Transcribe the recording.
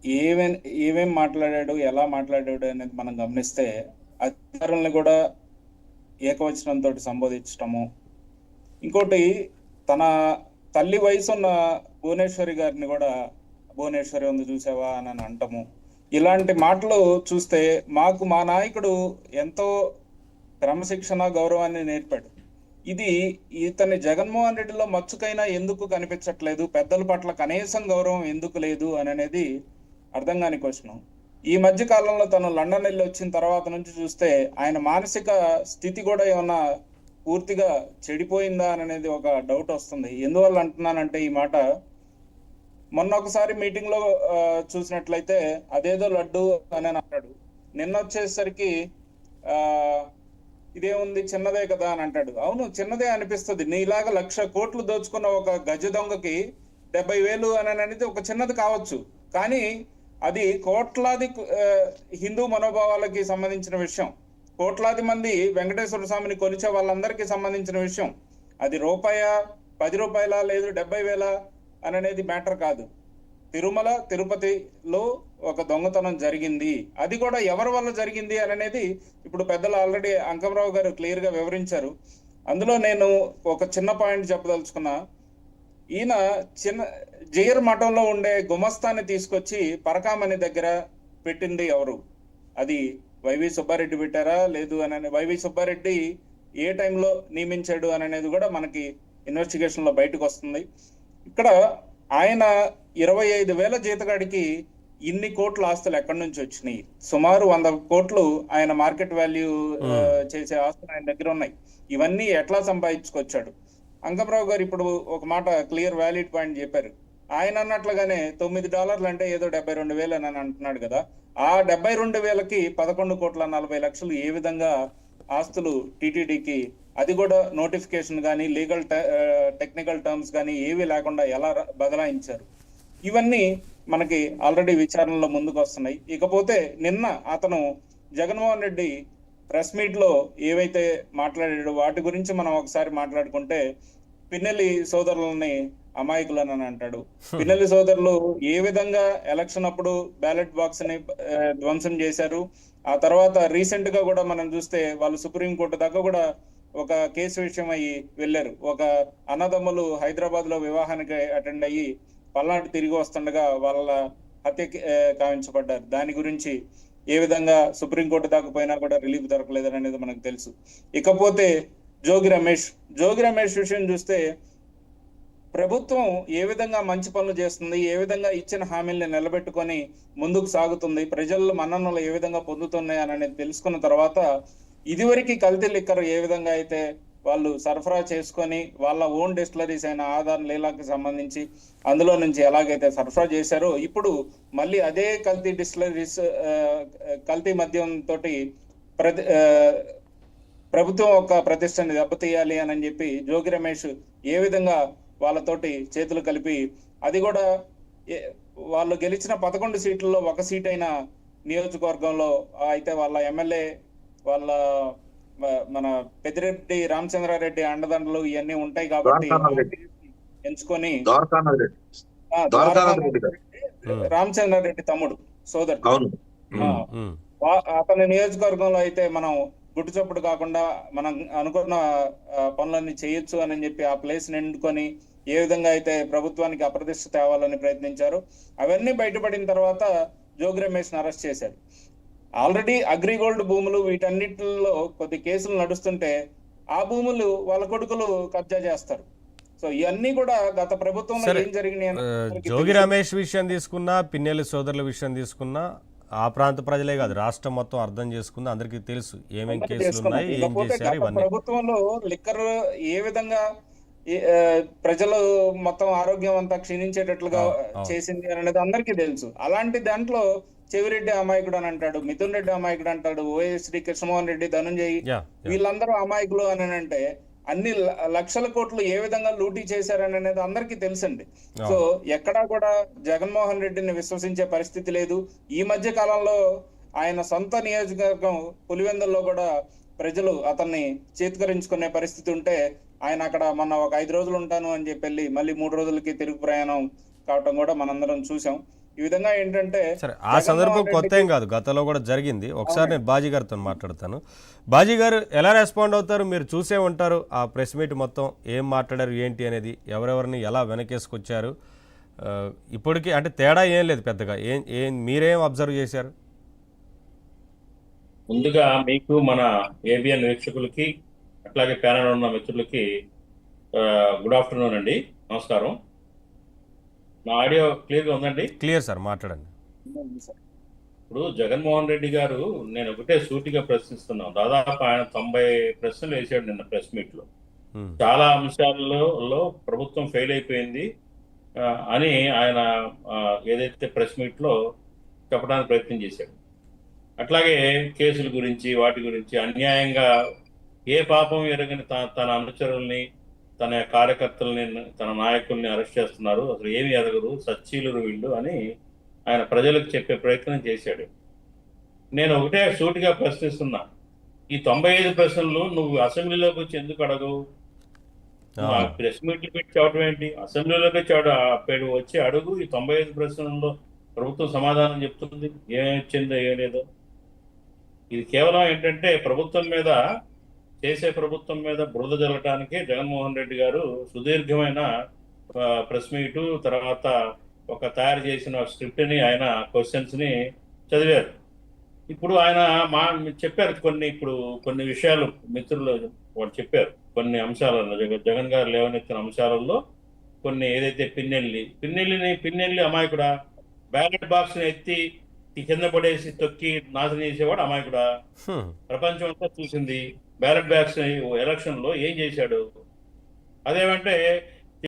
ఏమేం ఏమేం మాట్లాడాడు, ఎలా మాట్లాడాడు అనేది మనం గమనిస్తే అధికారుల్ని కూడా ఏకవచనంతో సంబోధించటము. ఇంకోటి, తన తల్లి వయసున్న భువనేశ్వరి గారిని కూడా భువనేశ్వరి ఉంది చూసావా అని అంటము. ఇలాంటి మాటలు చూస్తే మాకు మా నాయకుడు ఎంతో క్రమశిక్షణ గౌరవాన్ని నేర్పాడు. ఇది ఇతని జగన్మోహన్ రెడ్డిలో మచ్చుకైనా ఎందుకు కనిపించట్లేదు, పెద్దల పట్ల కనీసం గౌరవం ఎందుకు లేదు అని అనేది అర్థం కాని క్వశ్చన్. ఈ మధ్య కాలంలో తను లండన్ వెళ్ళి వచ్చిన తర్వాత నుంచి చూస్తే ఆయన మానసిక స్థితి కూడా ఏమన్నా పూర్తిగా చెడిపోయిందా అనేది ఒక డౌట్ వస్తుంది. ఎందువల్ల అంటున్నానంటే ఈ మాట, మొన్న ఒకసారి మీటింగ్ లో చూసినట్లయితే అదేదో లడ్డు అని అన్నాడు. నిన్న వచ్చేసరికి ఆ ఇదేముంది చిన్నదే కదా అని అంటాడు. అవును, చిన్నదే అనిపిస్తుంది. నీలాగా 1,00,00,000 దోచుకున్న ఒక గజ దొంగకి 70,000 అని అనేది ఒక చిన్నది కావచ్చు, కానీ అది కోట్లాది హిందూ మనోభావాలకి సంబంధించిన విషయం. కోట్లాది మంది వెంకటేశ్వర స్వామిని కొలిచే వాళ్ళందరికీ సంబంధించిన విషయం. అది రూపాయ, 10 రూపాయల, లేదు 70,000 అని అనేది మ్యాటర్ కాదు. తిరుమల తిరుపతిలో ఒక దొంగతనం జరిగింది. అది కూడా ఎవరి వల్ల జరిగింది అని అనేది ఇప్పుడు పెద్దలు ఆల్రెడీ అంకమరావు గారు క్లియర్ గా వివరించారు. అందులో నేను ఒక చిన్న పాయింట్ చెప్పదలుచుకున్నా. ఈయన జైర్ మఠంలో ఉండే గుమస్తాన్ని తీసుకొచ్చి పరకామణి దగ్గర పెట్టింది ఎవరు? అది వైవి సుబ్బారెడ్డి పెట్టారా లేదు అని, వైవి సుబ్బారెడ్డి ఏ టైంలో నియమించాడు అని అనేది కూడా మనకి ఇన్వెస్టిగేషన్ లో బయటకు వస్తుంది. ఇక్కడ ఆయన 25,000 జీతగాడికి ఇన్ని కోట్ల ఆస్తులు ఎక్కడి నుంచి వచ్చినాయి? సుమారు 100 కోట్లు ఆయన మార్కెట్ వాల్యూ చేసే ఆస్తులు ఆయన దగ్గర ఉన్నాయి. ఇవన్నీ ఎట్లా సంపాదించుకొచ్చాడు? అంకమరావు గారు ఇప్పుడు ఒక మాట క్లియర్ వ్యాలిడ్ పాయింట్ చెప్పారు. ఆయన అన్నట్లుగానే $9 అంటే ఏదో 72,000 అని అంటున్నాడు కదా. ఆ 72,000కి 11,40,00,000 ఏ విధంగా ఆస్తులు టీటీడీకి, అది కూడా నోటిఫికేషన్ కానీ లీగల్ టెక్నికల్ టర్మ్స్ కానీ ఏవి లేకుండా ఎలా బదలాయించారు? ఇవన్నీ మనకి ఆల్రెడీ విచారణలో ముందుకు వస్తున్నాయి. ఇకపోతే నిన్న అతను జగన్మోహన్ రెడ్డి ప్రెస్ మీట్ లో ఏవైతే మాట్లాడాడో వాటి గురించి మనం ఒకసారి మాట్లాడుకుంటే, పిన్నెల్లి సోదరులని అమాయకులని అంటాడు. పిన్నెల్లి సోదరులు ఏ విధంగా ఎలక్షన్ అప్పుడు బ్యాలెట్ బాక్స్ ని ధ్వంసం చేశారు. ఆ తర్వాత రీసెంట్ గా కూడా మనం చూస్తే వాళ్ళు సుప్రీంకోర్టు దాకా కూడా ఒక కేసు విషయం అయ్యి వెళ్ళారు. ఒక అన్నదమ్ములు హైదరాబాద్ లో వివాహానికి అటెండ్ అయ్యి పల్నాడు తిరిగి వస్తుండగా వాళ్ళ హత్య కావించబడ్డారు. దాని గురించి ఏ విధంగా సుప్రీంకోర్టు దాకా పోయినా కూడా రిలీఫ్ దొరకలేదు అనేది మనకు తెలుసు. ఇకపోతే జోగి రమేష్ విషయం చూస్తే, ప్రభుత్వం ఏ విధంగా మంచి పనులు చేస్తుంది, ఏ విధంగా ఇచ్చిన హామీల్ని నిలబెట్టుకొని ముందుకు సాగుతుంది, ప్రజల మన్ననలు ఏ విధంగా పొందుతున్నాయి అనేది తెలుసుకున్న తర్వాత, ఇదివరకు కల్తీ లిక్కర్ ఏ విధంగా అయితే వాళ్ళు సరఫరా చేసుకొని వాళ్ళ ఓన్ డిస్టిలరీస్ అయిన ఆధార్ లీలాకి సంబంధించి అందులో నుంచి ఎలాగైతే సరఫరా చేశారో, ఇప్పుడు మళ్ళీ అదే కల్తీ డిస్టిలరీస్ కల్తీ మద్యం తోటి ప్రభుత్వం ఒక ప్రతిష్టని దెబ్బతీయాలి అని చెప్పి జోగి రమేష్ ఏ విధంగా వాళ్ళతోటి చేతులు కలిపి, అది కూడా వాళ్ళు గెలిచిన 11 సీట్లలో ఒక సీట్ అయిన నియోజకవర్గంలో అయితే వాళ్ళ ఎమ్మెల్యే వాళ్ళ మన పెద్దిరెడ్డి రామచంద్రారెడ్డి అండదండలు ఇవన్నీ ఉంటాయి కాబట్టి ఎంచుకొని రామచంద్రారెడ్డి తమ్ముడు సోదరుడు అతని నియోజకవర్గంలో అయితే మనం గుట్టు చప్పుడు కాకుండా మనం అనుకున్న పనులన్నీ చేయొచ్చు అని చెప్పి ఆ ప్లేస్ నిండుకొని ఏ విధంగా అయితే ప్రభుత్వానికి అప్రతిష్ట తేవాలని ప్రయత్నించారు, అవన్నీ బయటపడిన తర్వాత జోగి రమేష్ అరెస్ట్ చేశారు. ఆల్రెడీ అగ్రిగోల్డ్ భూములు వీటన్నిటిలో కొద్ది కేసులు నడుస్తుంటే ఆ భూములు వాళ్ళ కొడుకులు కబ్జా చేస్తారు. సో ఇవన్నీ కూడా గత ప్రభుత్వంలో ఏం జరిగినాయి. జోగి రమేష్ విషయం తీసుకున్నా, పిన్నెల్లి సోదరుల విషయం తీసుకున్నా, ఆ ప్రాంత ప్రజలే కాదు రాష్ట్రం మొత్తం అర్థం చేసుకుంది, అందరికీ తెలుసు ఏమేం కేసులు ఉన్నాయి, ఏం చేశారు. ఇవన్నీ ప్రభుత్వంలో లిక్కర్ ఏ విధంగా ప్రజలు మొత్తం ఆరోగ్యం అంతా క్షీణించేటట్లుగా చేసింది అనేది అందరికీ తెలుసు. అలాంటి దాంట్లో చెవిరెడ్డి అమాయకుడు అని అంటాడు, మిథున్ రెడ్డి అమాయకుడు అంటాడు, ఓఎస్డి కృష్ణమోహన్ రెడ్డి, ధనుంజయ్, వీళ్ళందరూ అమాయకులు అని అంటే అన్ని లక్షల కోట్లు ఏ విధంగా లూటీ చేశారని అనేది అందరికీ తెలుసండి. సో ఎక్కడా కూడా జగన్మోహన్ రెడ్డిని విశ్వసించే పరిస్థితి లేదు. ఈ మధ్య కాలంలో ఆయన సొంత నియోజకవర్గం పులివెందుల్లో కూడా ప్రజలు అతన్ని చేతికరించుకునే పరిస్థితి ఉంటే, ఆయన అక్కడ మొన్న ఒక 5 రోజులు ఉంటాను అని చెప్పి మళ్ళీ 3 రోజులకి తిరుగు ప్రయాణం కావటం కూడా మనందరం చూసాం. ఈ విధంగా ఏంటంటే సరే, ఆ సందర్భం జగన్మోహన్ కొత్త రెడ్డికి ఏం కాదు, గతంలో కూడా జరిగింది. ఒకసారి అవునండి. నేను బాజీ గారితో మాట్లాడతాను. బాజీ గారు ఎలా రెస్పాండ్ అవుతారు? మీరు చూసే ఉంటారు ఆ ప్రెస్ మీట్ మొత్తం, ఏం మాట్లాడారు ఏంటి అనేది, ఎవరెవరిని ఎలా వెనకేసుకొచ్చారు. ఆ, ఇప్పటికీ అంటే తేడా ఏం లేదు పెద్దగా. ఏం ఏం మీరేం అబ్జర్వ్ చేశారు? ముందుగా మీకు మన ఏబిఎన్ వీక్షకులకి అట్లాగే ప్యానల్ ఉన్న మిత్రులకి గుడ్ ఆఫ్టర్నూన్ అండి, నమస్కారం. నా ఆడియో క్లియర్గా ఉందండి? క్లియర్ సార్, మాట్లాడండి. ఇప్పుడు జగన్మోహన్ రెడ్డి గారు, నేను ఒకటే సూటిగా ప్రశ్నిస్తున్నాను. దాదాపు ఆయన 90 ప్రశ్నలు వేసాడు నిన్న ప్రెస్ మీట్ లో. ఉమ్, చాలా అంశాలలో ప్రభుత్వం ఫెయిల్ అయిపోయింది ఆ, అని ఆయన ఏదైతే ప్రెస్ మీట్ లో చెప్పడానికి ప్రయత్నం చేశాడు. అట్లాగే కేసుల గురించి వాటి గురించి అన్యాయంగా ఏ పాపం ఎరగని తన అనుచరుల్ని, తన కార్యకర్తల్ని, తన నాయకుల్ని అరెస్ట్ చేస్తున్నారు, అసలు ఏమి ఎరగరు, సచ్చీలురు వీళ్ళు అని ఆయన ప్రజలకు చెప్పే ప్రయత్నం చేశాడు. నేను ఒకటే సూటిగా ప్రశ్నిస్తున్నా, ఈ 95 ప్రశ్నలు నువ్వు అసెంబ్లీలోకి వచ్చి ఎందుకు అడగవు? నువ్వు ఆ అవును. ప్రెస్ మీట్లు పెట్టి చెప్పడం ఏంటి? అసెంబ్లీలోకి వచ్చి అడుగు. ఈ 95 ప్రశ్నల్లో ప్రభుత్వం సమాధానం చెప్తుంది, ఏం వచ్చిందో ఏం లేదో. ఇది కేవలం ఏంటంటే ప్రభుత్వం మీద బురద జల్లటానికి జగన్మోహన్ రెడ్డి గారు సుదీర్ఘమైన ప్రెస్ మీటు తర్వాత ఒక తయారు చేసిన స్క్రిప్ట్ ని, ఆయన క్వశ్చన్స్ ని చదివారు. ఇప్పుడు ఆయన చెప్పారు కొన్ని విషయాలు, మిత్రులు వాళ్ళు చెప్పారు కొన్ని అంశాలలో, జగన్ గారు లేవనెత్తిన అంశాలలో కొన్ని, ఏదైతే పిన్నెల్లి అమాయకుడా, బ్యాలెట్ బాక్స్ ని ఎత్తి కింద పడేసి తొక్కి నాశనం చేసేవాడు అమాయకుడా? హ్మ్. ప్రపంచం అంతా చూసింది బ్యాలెట్ బాక్స్ ఎలక్షన్ లో ఏం చేశాడు. అదేమంటే